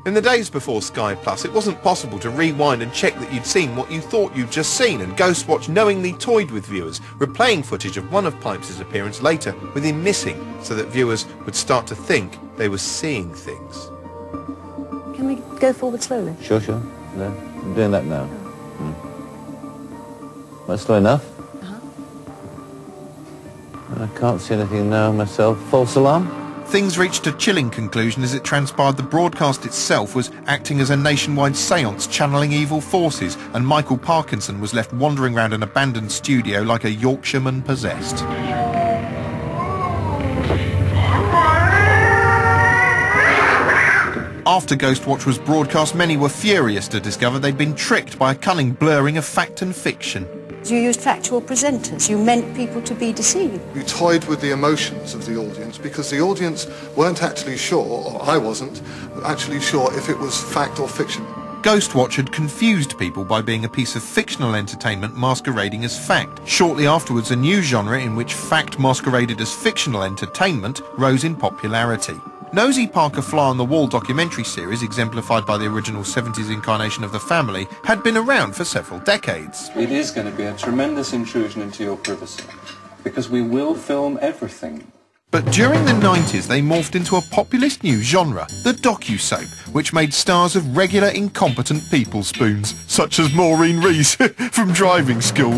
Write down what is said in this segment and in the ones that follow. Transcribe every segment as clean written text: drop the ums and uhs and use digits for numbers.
In the days before Sky Plus, it wasn't possible to rewind and check that you'd seen what you thought you'd just seen, and Ghostwatch knowingly toyed with viewers, replaying footage of one of Pipes' appearance later with him missing, so that viewers would start to think they were seeing things. Can we go forward slowly? Sure. No, I'm doing that now. Am I slow enough? I can't see anything now myself. False alarm? Things reached a chilling conclusion as it transpired the broadcast itself was acting as a nationwide séance channeling evil forces, and Michael Parkinson was left wandering around an abandoned studio like a Yorkshireman possessed. After Ghostwatch was broadcast, many were furious to discover they'd been tricked by a cunning blurring of fact and fiction. You used factual presenters. You meant people to be deceived. You toyed with the emotions of the audience because the audience weren't actually sure, or I wasn't, actually sure if it was fact or fiction. Ghostwatch had confused people by being a piece of fictional entertainment masquerading as fact. Shortly afterwards, a new genre in which fact masqueraded as fictional entertainment rose in popularity. Nosy Parker Fly-on-the-Wall documentary series, exemplified by the original 70s incarnation of The Family, had been around for several decades. It is going to be a tremendous intrusion into your privacy, because we will film everything. But during the 90s, they morphed into a populist new genre, the docu-soap, which made stars of regular incompetent people spoons, such as Maureen Rees from Driving School.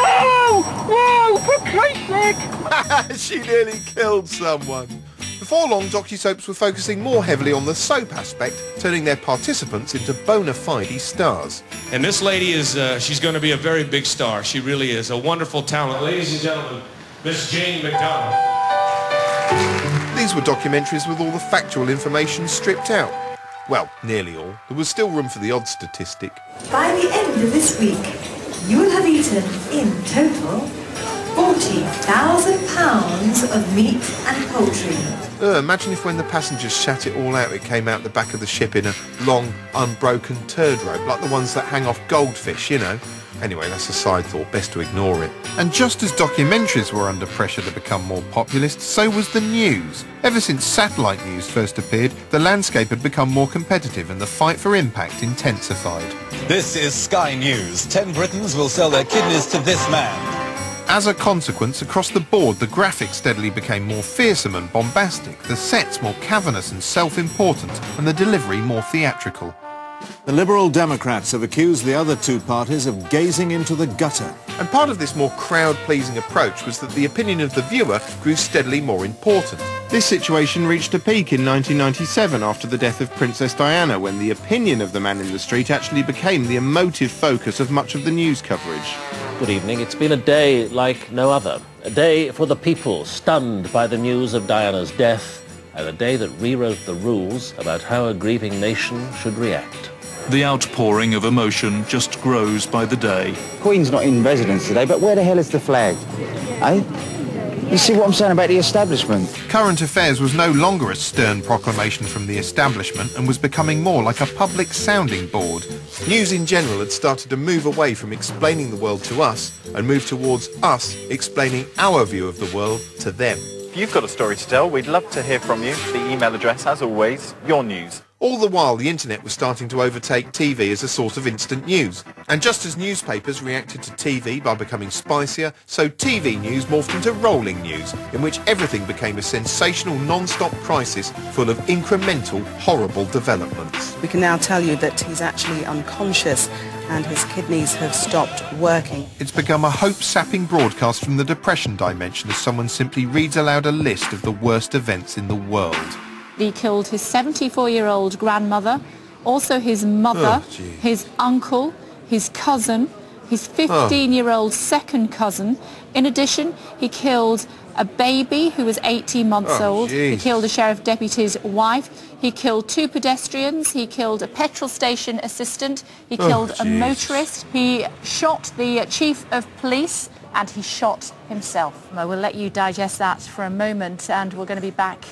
Whoa! For Christ's sake! She nearly killed someone. Before long, docu-soaps were focusing more heavily on the soap aspect, turning their participants into bona fide stars. And this lady is, she's going to be a very big star. She really is a wonderful talent. Ladies and gentlemen, Miss Jane McDonald. These were documentaries with all the factual information stripped out. Well, nearly all. There was still room for the odd statistic. By the end of this week, you will have eaten, in total, 40,000 pounds of meat and poultry. Imagine if when the passengers shat it all out, it came out the back of the ship in a long, unbroken turd rope, like the ones that hang off goldfish, you know. Anyway, that's a side thought, best to ignore it. And just as documentaries were under pressure to become more populist, so was the news. Ever since satellite news first appeared, the landscape had become more competitive and the fight for impact intensified. This is Sky News. 10 Britons will sell their kidneys to this man. As a consequence, across the board, the graphics steadily became more fearsome and bombastic, the sets more cavernous and self-important, and the delivery more theatrical. The Liberal Democrats have accused the other two parties of gazing into the gutter. And part of this more crowd-pleasing approach was that the opinion of the viewer grew steadily more important. This situation reached a peak in 1997 after the death of Princess Diana, when the opinion of the man in the street actually became the emotive focus of much of the news coverage. Good evening. It's been a day like no other. A day for the people stunned by the news of Diana's death, and a day that rewrote the rules about how a grieving nation should react. The outpouring of emotion just grows by the day. Queen's not in residence today, but where the hell is the flag? Eh? You see what I'm saying about the establishment? Current affairs was no longer a stern proclamation from the establishment and was becoming more like a public sounding board. News in general had started to move away from explaining the world to us and move towards us explaining our view of the world to them. If you've got a story to tell, we'd love to hear from you. The email address, as always, yournews. All the while, the internet was starting to overtake TV as a source of instant news. And just as newspapers reacted to TV by becoming spicier, so TV news morphed into rolling news, in which everything became a sensational non-stop crisis full of incremental, horrible developments. We can now tell you that he's actually unconscious and his kidneys have stopped working. It's become a hope-sapping broadcast from the depression dimension as someone simply reads aloud a list of the worst events in the world. He killed his 74-year-old grandmother, also his mother, his uncle, his cousin, his 15-year-old second cousin. In addition, he killed a baby who was 18 months old. He killed a sheriff deputy's wife. He killed 2 pedestrians. He killed a petrol station assistant. He killed a motorist. He shot the chief of police, and he shot himself. I will let you digest that for a moment, and we're going to be back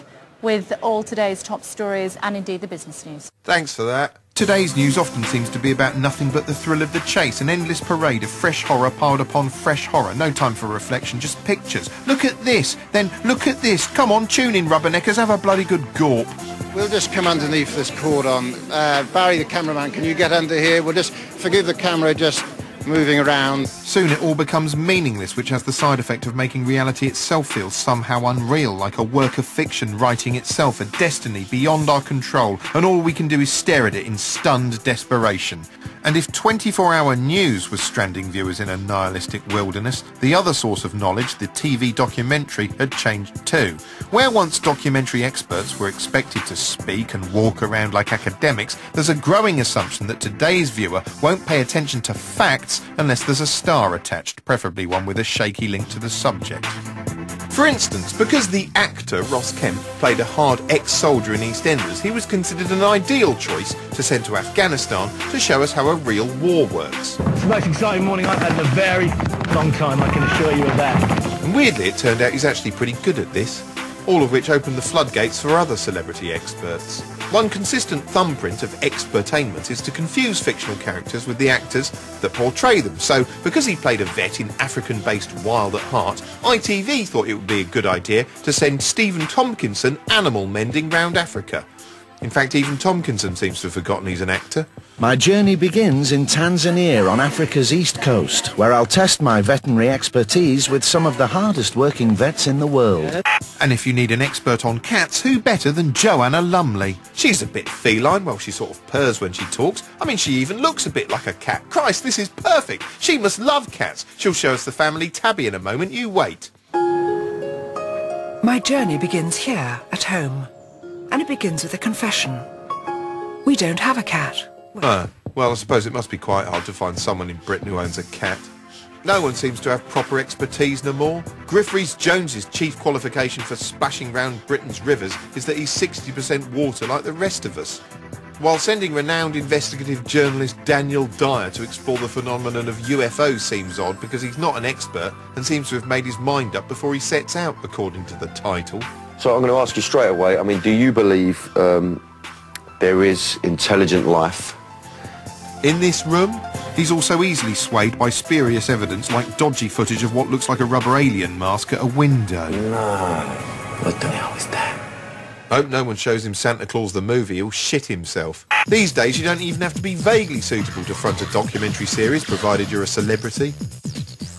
with all today's top stories and indeed the business news. Thanks for that. Today's news often seems to be about nothing but the thrill of the chase, an endless parade of fresh horror piled upon fresh horror. No time for reflection, just pictures. Look at this, then look at this. Come on, tune in, rubberneckers, have a bloody good gawp. We'll just come underneath this cordon. Barry, the cameraman, can you get under here? We'll just forgive the camera just moving around. Soon it all becomes meaningless, which has the side effect of making reality itself feel somehow unreal, like a work of fiction writing itself, a destiny beyond our control, and all we can do is stare at it in stunned desperation. And if 24-hour news was stranding viewers in a nihilistic wilderness, the other source of knowledge, the TV documentary, had changed too. Where once documentary experts were expected to speak and walk around like academics, there's a growing assumption that today's viewer won't pay attention to facts unless there's a star attached, preferably one with a shaky link to the subject. For instance, because the actor Ross Kemp played a hard ex-soldier in EastEnders, he was considered an ideal choice to send to Afghanistan to show us how a real war works. It's the most exciting morning I've had in a very long time, I can assure you of that. And weirdly, it turned out he's actually pretty good at this, all of which opened the floodgates for other celebrity experts. One consistent thumbprint of expertainment is to confuse fictional characters with the actors that portray them. So, because he played a vet in African-based Wild at Heart, ITV thought it would be a good idea to send Stephen Tompkinson animal mending round Africa. In fact, even Tompkinson seems to have forgotten he's an actor. My journey begins in Tanzania on Africa's east coast, where I'll test my veterinary expertise with some of the hardest working vets in the world. And if you need an expert on cats, who better than Joanna Lumley? She's a bit feline, well, she sort of purrs when she talks. I mean, she even looks a bit like a cat. Christ, this is perfect. She must love cats. She'll show us the family tabby in a moment, you wait. My journey begins here, at home. And it begins with a confession. We don't have a cat. Well, I suppose it must be quite hard to find someone in Britain who owns a cat. No one seems to have proper expertise no more. Griff Rhys-Jones's chief qualification for splashing round Britain's rivers is that he's 60% water like the rest of us. While sending renowned investigative journalist Daniel Dyer to explore the phenomenon of UFOs seems odd because he's not an expert and seems to have made his mind up before he sets out, according to the title. So I'm going to ask you straight away, I mean, do you believe there is intelligent life? In this room, he's also easily swayed by spurious evidence like dodgy footage of what looks like a rubber alien mask at a window. No, what the hell is that? Hope no one shows him Santa Claus the movie, he'll shit himself. These days you don't even have to be vaguely suitable to front a documentary series, provided you're a celebrity.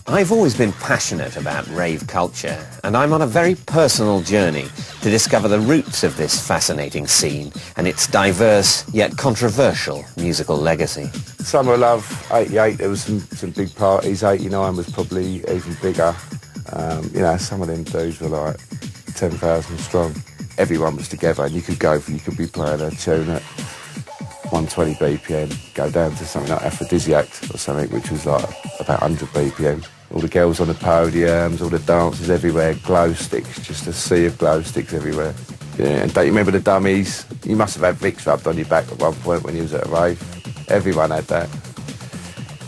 I've always been passionate about rave culture, and I'm on a very personal journey to discover the roots of this fascinating scene and its diverse yet controversial musical legacy. Summer of Love, 88, there was some big parties. 89 was probably even bigger. You know, some of them dudes were like 10,000 strong. Everyone was together, and you could be playing a tune at 120 BPM, go down to something like Aphrodisiac or something, which was like about 100 BPM. All the girls on the podiums, all the dancers everywhere, glow sticks, just a sea of glow sticks everywhere. Yeah, and don't you remember the dummies? You must have had Vicks rubbed on your back at one point when you was at a rave. Everyone had that.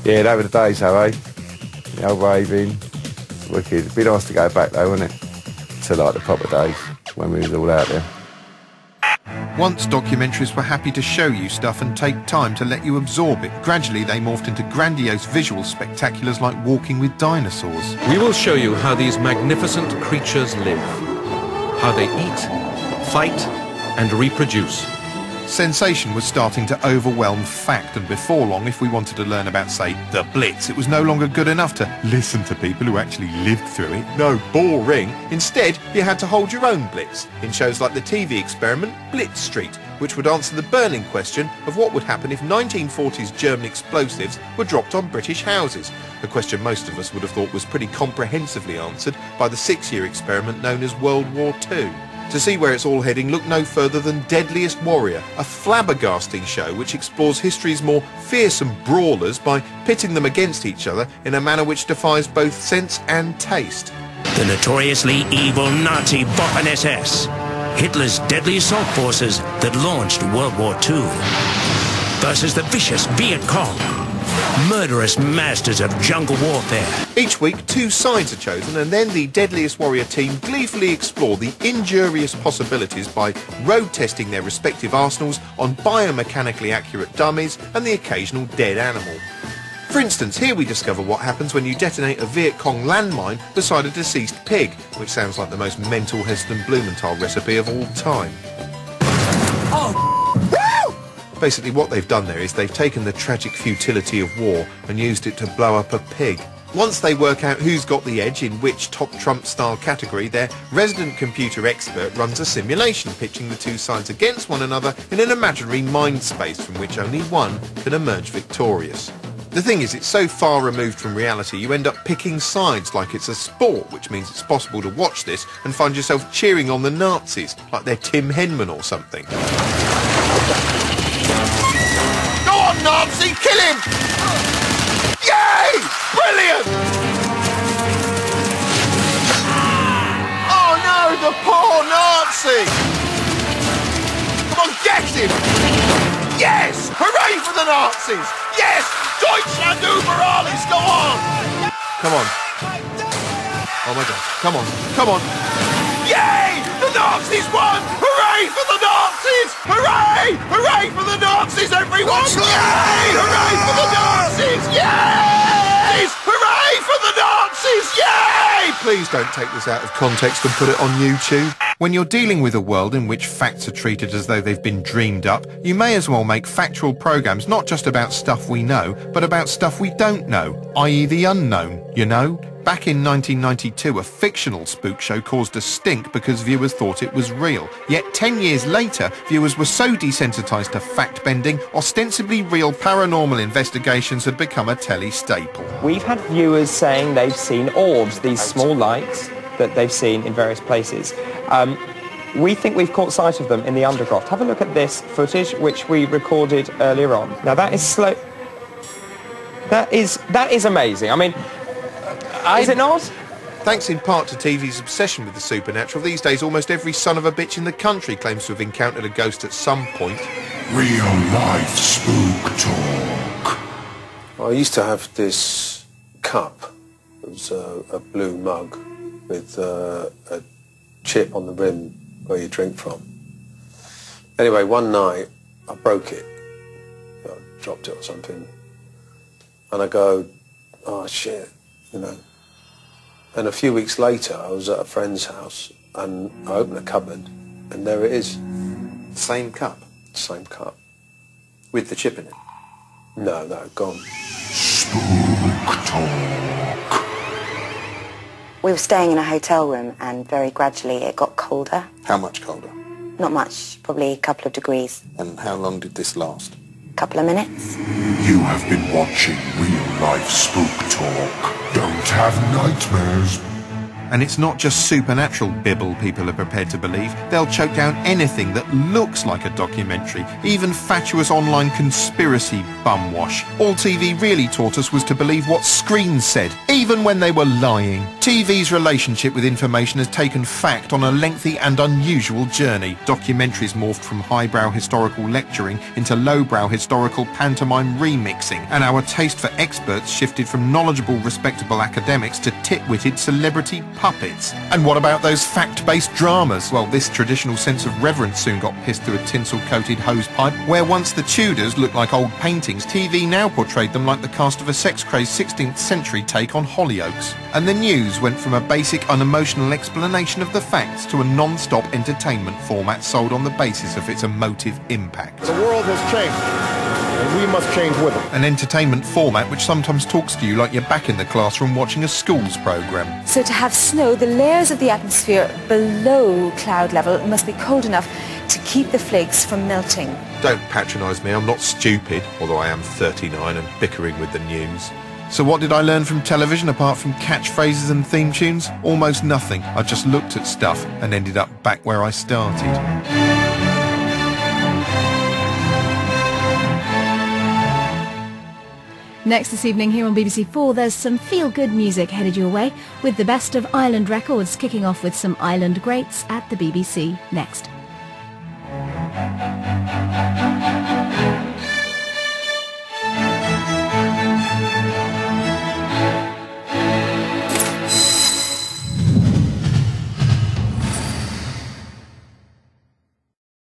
Yeah, they were the days, though, eh? The old raving, wicked. It'd be nice to go back, though, wouldn't it? To like the proper days when we was all out there. Once documentaries were happy to show you stuff and take time to let you absorb it. Gradually they morphed into grandiose visual spectaculars like Walking with Dinosaurs. We will show you how these magnificent creatures live, how they eat, fight and reproduce. Sensation was starting to overwhelm fact, and before long, if we wanted to learn about, say, the Blitz, it was no longer good enough to listen to people who actually lived through it. No, boring. Instead, you had to hold your own Blitz in shows like the TV experiment Blitz Street, which would answer the burning question of what would happen if 1940s German explosives were dropped on British houses, a question most of us would have thought was pretty comprehensively answered by the 6-year experiment known as World War II. To see where it's all heading, look no further than Deadliest Warrior, a flabbergasting show which explores history's more fearsome brawlers by pitting them against each other in a manner which defies both sense and taste. The notoriously evil Nazi Waffen-SS, Hitler's deadly assault forces that launched World War II, versus the vicious Viet Cong. murderous masters of jungle warfare. Each week, 2 sides are chosen, and then the Deadliest Warrior team gleefully explore the injurious possibilities by road testing their respective arsenals on biomechanically accurate dummies and the occasional dead animal. For instance, here we discover what happens when you detonate a Viet Cong landmine beside a deceased pig, which sounds like the most mental Heston Blumenthal recipe of all time. Basically what they've done there is they've taken the tragic futility of war and used it to blow up a pig. Once they work out who's got the edge in which top trump style category, their resident computer expert runs a simulation pitching the 2 sides against one another in an imaginary mind space from which only one can emerge victorious. The thing is, it's so far removed from reality you end up picking sides like it's a sport, which means it's possible to watch this and find yourself cheering on the Nazis, like they're Tim Henman or something. Go on, Nazi! Kill him! Yay! Brilliant! Oh no, the poor Nazi! Come on, get him! Yes! Hooray for the Nazis! Yes! Deutschland über alles! Go on! Come on. Oh my God. Come on. Come on. Yay! The Nazis won! Hooray for the Nazis! Hooray! Hooray for the Nazis, everyone! Yay! Hooray for the Nazis! Yay! Hooray for the Nazis! Yay! Please don't take this out of context and put it on YouTube. When you're dealing with a world in which facts are treated as though they've been dreamed up, you may as well make factual programs not just about stuff we know, but about stuff we don't know, i.e. the unknown, you know? Back in 1992, a fictional spook show caused a stink because viewers thought it was real. Yet 10 years later, viewers were so desensitised to fact-bending, ostensibly real paranormal investigations had become a telly staple. We've had viewers saying they've seen orbs, these small lights that they've seen in various places. We think we've caught sight of them in the Undergroft. Have a look at this footage, which we recorded earlier on. Now that is slow. That is amazing. I mean, is it not? Thanks in part to TV's obsession with the supernatural, these days almost every son of a bitch in the country claims to have encountered a ghost at some point. Real life spook talk. I used to have this cup. It was a blue mug with a chip on the rim where you drink from. Anyway, one night I broke it. I dropped it or something. And I go, oh shit, you know. And a few weeks later I was at a friend's house and I opened a cupboard and there it is. Same cup? Same cup. With the chip in it? No, gone. Spook talk. We were staying in a hotel room and very gradually it got colder. How much colder? Not much, probably a couple of degrees. And how long did this last? A couple of minutes. You have been watching Real Life Spook Talk. Don't have nightmares. And it's not just supernatural bibble people are prepared to believe. They'll choke down anything that looks like a documentary, even fatuous online conspiracy bumwash. All TV really taught us was to believe what screens said, even when they were lying. TV's relationship with information has taken fact on a lengthy and unusual journey. Documentaries morphed from highbrow historical lecturing into lowbrow historical pantomime remixing, and our taste for experts shifted from knowledgeable, respectable academics to tit-witted celebrity puppets. And what about those fact-based dramas? Well, this traditional sense of reverence soon got pissed through a tinsel-coated hosepipe. Where once the Tudors looked like old paintings, TV now portrayed them like the cast of a sex-crazed 16th century take on Hollyoaks. And the news went from a basic, unemotional explanation of the facts to a non-stop entertainment format sold on the basis of its emotive impact. The world has changed. And we must change with it. An entertainment format which sometimes talks to you like you're back in the classroom watching a school's programme. So to have snow, the layers of the atmosphere below cloud level must be cold enough to keep the flakes from melting. Don't patronise me, I'm not stupid, although I am 39 and bickering with the news. So what did I learn from television apart from catchphrases and theme tunes? Almost nothing. I just looked at stuff and ended up back where I started. Next this evening here on BBC4, there's some feel-good music headed your way, with the best of Island records kicking off with some Island greats at the BBC next.